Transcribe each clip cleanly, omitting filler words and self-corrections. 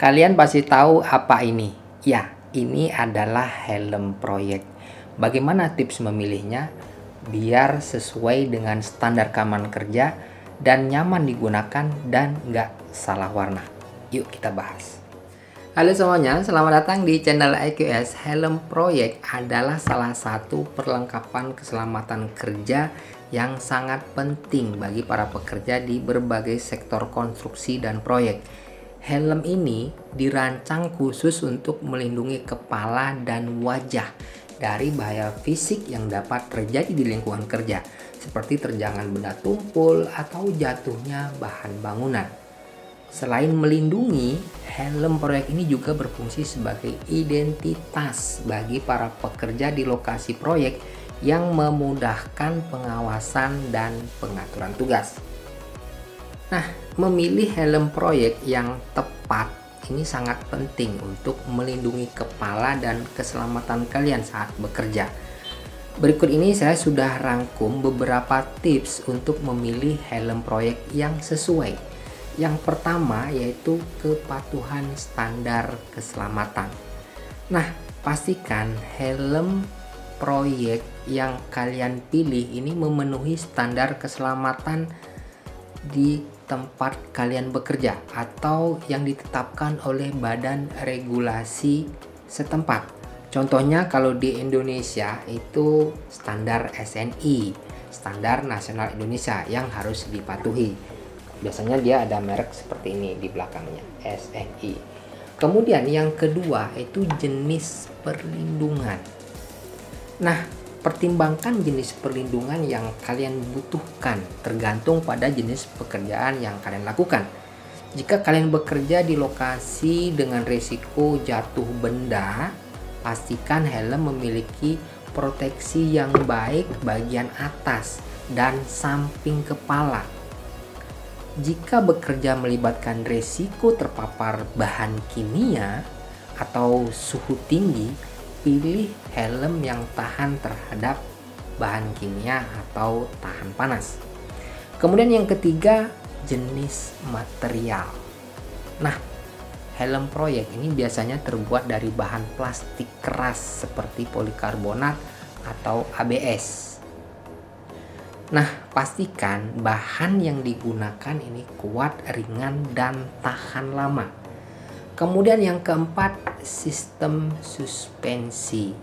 Kalian pasti tahu apa ini? Ya, ini adalah helm proyek. Bagaimana tips memilihnya biar sesuai dengan standar keamanan kerja dan nyaman digunakan dan nggak salah warna? Yuk kita bahas. Halo semuanya, selamat datang di channel EQS. Helm proyek adalah salah satu perlengkapan keselamatan kerja yang sangat penting bagi para pekerja di berbagai sektor konstruksi dan proyek. Helm ini dirancang khusus untuk melindungi kepala dan wajah dari bahaya fisik yang dapat terjadi di lingkungan kerja, seperti terjangan benda tumpul atau jatuhnya bahan bangunan. Selain melindungi, helm proyek ini juga berfungsi sebagai identitas bagi para pekerja di lokasi proyek yang memudahkan pengawasan dan pengaturan tugas. Nah, memilih helm proyek yang tepat ini sangat penting untuk melindungi kepala dan keselamatan kalian saat bekerja. Berikut ini saya sudah rangkum beberapa tips untuk memilih helm proyek yang sesuai. Yang pertama yaitu kepatuhan standar keselamatan. Nah, pastikan helm proyek yang kalian pilih ini memenuhi standar keselamatan di tempat kalian bekerja atau yang ditetapkan oleh badan regulasi setempat. Contohnya kalau di Indonesia itu standar SNI, Standar Nasional Indonesia, yang harus dipatuhi. Biasanya dia ada merek seperti ini di belakangnya, SNI. Kemudian yang kedua itu jenis perlindungan. Nah, pertimbangkan jenis perlindungan yang kalian butuhkan tergantung pada jenis pekerjaan yang kalian lakukan. Jika kalian bekerja di lokasi dengan risiko jatuh benda, pastikan helm memiliki proteksi yang baik bagian atas dan samping kepala. Jika bekerja melibatkan risiko terpapar bahan kimia atau suhu tinggi, pilih helm yang tahan terhadap bahan kimia atau tahan panas. Kemudian yang ketiga, jenis material. Nah, helm proyek ini biasanya terbuat dari bahan plastik keras seperti polikarbonat atau ABS. Nah, pastikan bahan yang digunakan ini kuat, ringan, dan tahan lama. Kemudian yang keempat, sistem suspensi.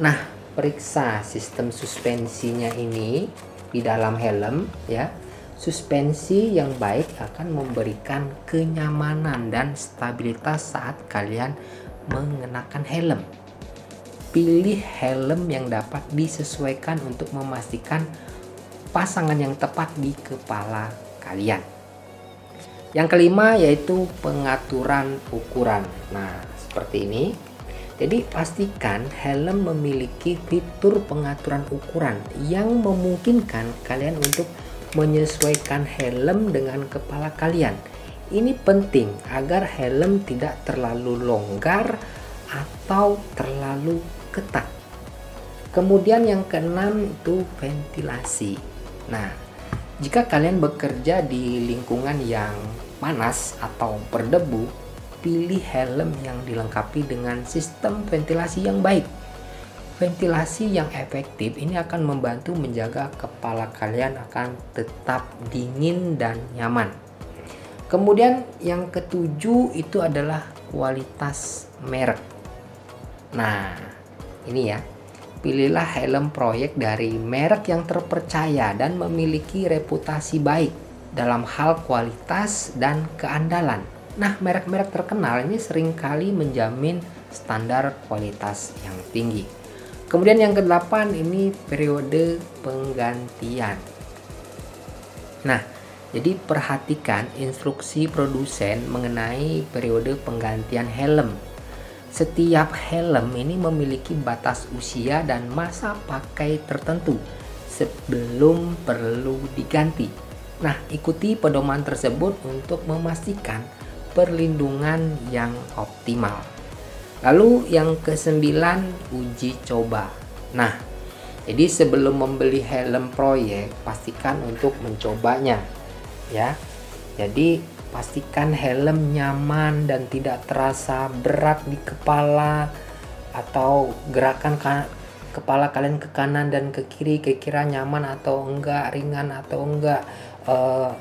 Nah, periksa sistem suspensinya ini di dalam helm ya. Suspensi yang baik akan memberikan kenyamanan dan stabilitas saat kalian mengenakan helm. Pilih helm yang dapat disesuaikan untuk memastikan pasangan yang tepat di kepala kalian. Yang kelima yaitu pengaturan ukuran. Nah, seperti ini. Jadi pastikan helm memiliki fitur pengaturan ukuran yang memungkinkan kalian untuk menyesuaikan helm dengan kepala kalian. Ini penting agar helm tidak terlalu longgar atau terlalu ketat. Kemudian yang keenam itu ventilasi. Nah, jika kalian bekerja di lingkungan yang panas atau berdebu, pilih helm yang dilengkapi dengan sistem ventilasi yang baik. Ventilasi yang efektif ini akan membantu menjaga kepala kalian akan tetap dingin dan nyaman. Kemudian yang ketujuh itu adalah kualitas merek. Nah, ini ya. Pilihlah helm proyek dari merek yang terpercaya dan memiliki reputasi baik dalam hal kualitas dan keandalan. Nah, merek-merek terkenal ini seringkali menjamin standar kualitas yang tinggi. Kemudian yang kedelapan ini periode penggantian. Nah, jadi perhatikan instruksi produsen mengenai periode penggantian helm. Setiap helm ini memiliki batas usia dan masa pakai tertentu sebelum perlu diganti. Nah, ikuti pedoman tersebut untuk memastikan perlindungan yang optimal. Lalu yang kesembilan, uji coba. Nah, jadi sebelum membeli helm proyek, pastikan untuk mencobanya ya. Jadi pastikan helm nyaman dan tidak terasa berat di kepala, atau gerakan kepala kalian ke kanan dan ke kiri kira-kira nyaman atau enggak, ringan atau enggak,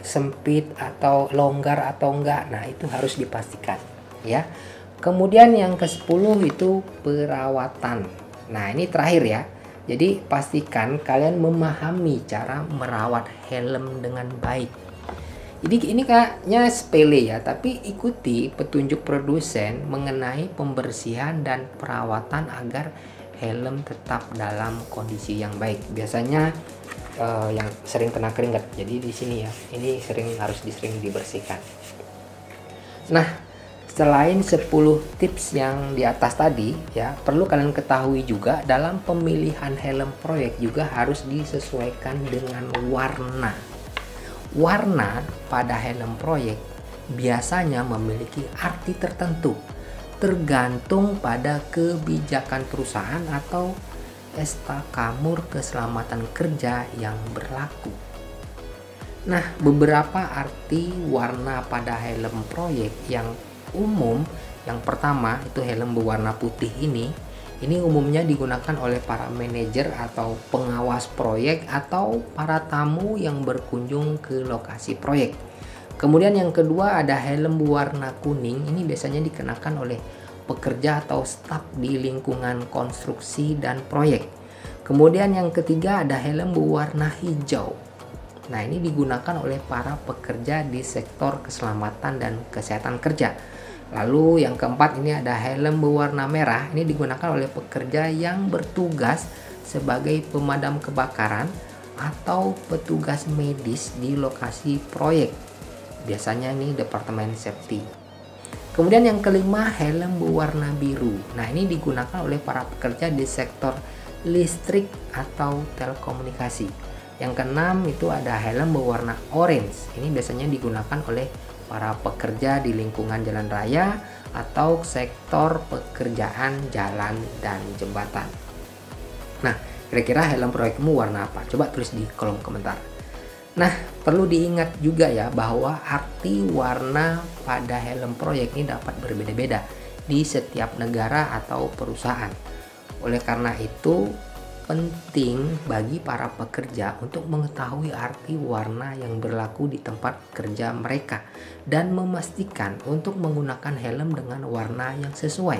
sempit atau longgar atau enggak. Nah, itu harus dipastikan ya. Kemudian yang ke-10 itu perawatan. Nah, ini terakhir ya. Jadi pastikan kalian memahami cara merawat helm dengan baik. Jadi ini kayaknya sepele ya, tapi ikuti petunjuk produsen mengenai pembersihan dan perawatan agar helm tetap dalam kondisi yang baik. Biasanya yang sering kena keringat, jadi di sini ya, ini harus sering dibersihkan. Nah, selain 10 tips yang di atas tadi ya, perlu kalian ketahui juga dalam pemilihan helm proyek juga harus disesuaikan dengan warna. Warna pada helm proyek biasanya memiliki arti tertentu tergantung pada kebijakan perusahaan atau estakamur keselamatan kerja yang berlaku. Nah, beberapa arti warna pada helm proyek yang umum, yang pertama itu helm berwarna putih ini umumnya digunakan oleh para manajer atau pengawas proyek atau para tamu yang berkunjung ke lokasi proyek. Kemudian yang kedua ada helm berwarna kuning, ini biasanya dikenakan oleh pekerja atau staf di lingkungan konstruksi dan proyek. Kemudian yang ketiga ada helm berwarna hijau. Nah, ini digunakan oleh para pekerja di sektor keselamatan dan kesehatan kerja. Lalu yang keempat ini ada helm berwarna merah, ini digunakan oleh pekerja yang bertugas sebagai pemadam kebakaran atau petugas medis di lokasi proyek. Biasanya ini departemen safety. Kemudian yang kelima helm berwarna biru. Nah, ini digunakan oleh para pekerja di sektor listrik atau telekomunikasi. Yang keenam itu ada helm berwarna orange. Ini biasanya digunakan oleh para pekerja di lingkungan jalan raya atau sektor pekerjaan jalan dan jembatan. Nah, kira-kira helm proyekmu warna apa? Coba tulis di kolom komentar. Nah, perlu diingat juga ya bahwa arti warna pada helm proyek ini dapat berbeda-beda di setiap negara atau perusahaan. Oleh karena itu, penting bagi para pekerja untuk mengetahui arti warna yang berlaku di tempat kerja mereka dan memastikan untuk menggunakan helm dengan warna yang sesuai.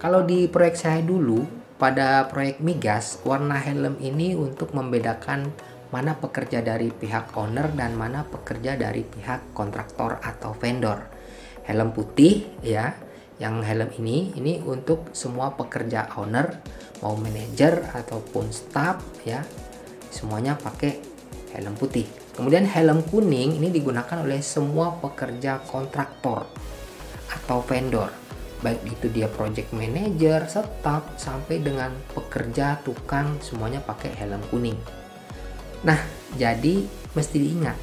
Kalau di proyek saya dulu, pada proyek migas, warna helm ini untuk membedakan mana pekerja dari pihak owner dan mana pekerja dari pihak kontraktor atau vendor. Helm putih ya, yang helm ini untuk semua pekerja owner, mau manajer ataupun staff ya, semuanya pakai helm putih. Kemudian helm kuning ini digunakan oleh semua pekerja kontraktor atau vendor, baik itu dia project manager, staff sampai dengan pekerja tukang, semuanya pakai helm kuning. Nah, jadi mesti diingat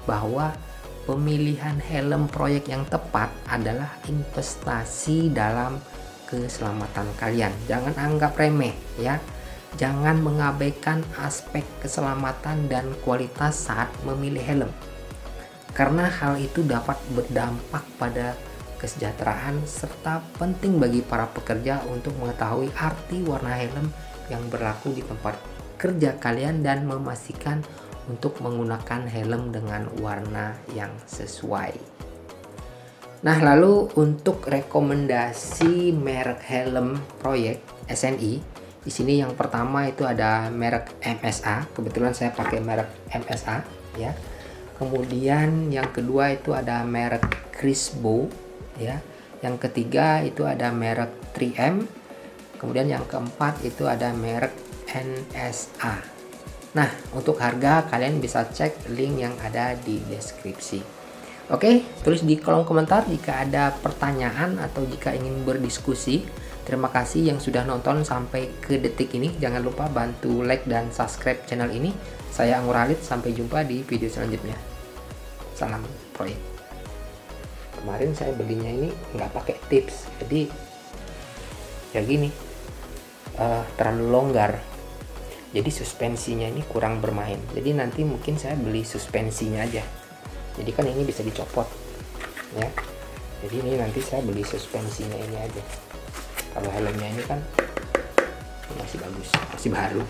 bahwa pemilihan helm proyek yang tepat adalah investasi dalam keselamatan kalian. Jangan anggap remeh ya. Jangan mengabaikan aspek keselamatan dan kualitas saat memilih helm. Karena hal itu dapat berdampak pada kesejahteraan serta penting bagi para pekerja untuk mengetahui arti warna helm yang berlaku di tempat kerja kalian dan memastikan untuk menggunakan helm dengan warna yang sesuai. Nah, lalu untuk rekomendasi merek helm proyek SNI, di sini yang pertama itu ada merek MSA. Kebetulan saya pakai merek MSA ya. Kemudian yang kedua itu ada merek Crisbo ya. Yang ketiga itu ada merek 3M. Kemudian yang keempat itu ada merek NSA. Nah, untuk harga kalian bisa cek link yang ada di deskripsi. Oke, tulis di kolom komentar jika ada pertanyaan atau jika ingin berdiskusi. Terima kasih yang sudah nonton sampai ke detik ini. Jangan lupa bantu like dan subscribe channel ini. Saya Anggur Halid, sampai jumpa di video selanjutnya. Salam proyek. Kemarin saya belinya ini nggak pakai tips, jadi ya gini, terlalu longgar. Jadi suspensinya ini kurang bermain. Jadi nanti mungkin saya beli suspensinya aja. Jadi kan ini bisa dicopot. ya. Jadi ini nanti saya beli suspensinya ini aja. Kalau helmnya ini kan masih bagus, masih baru.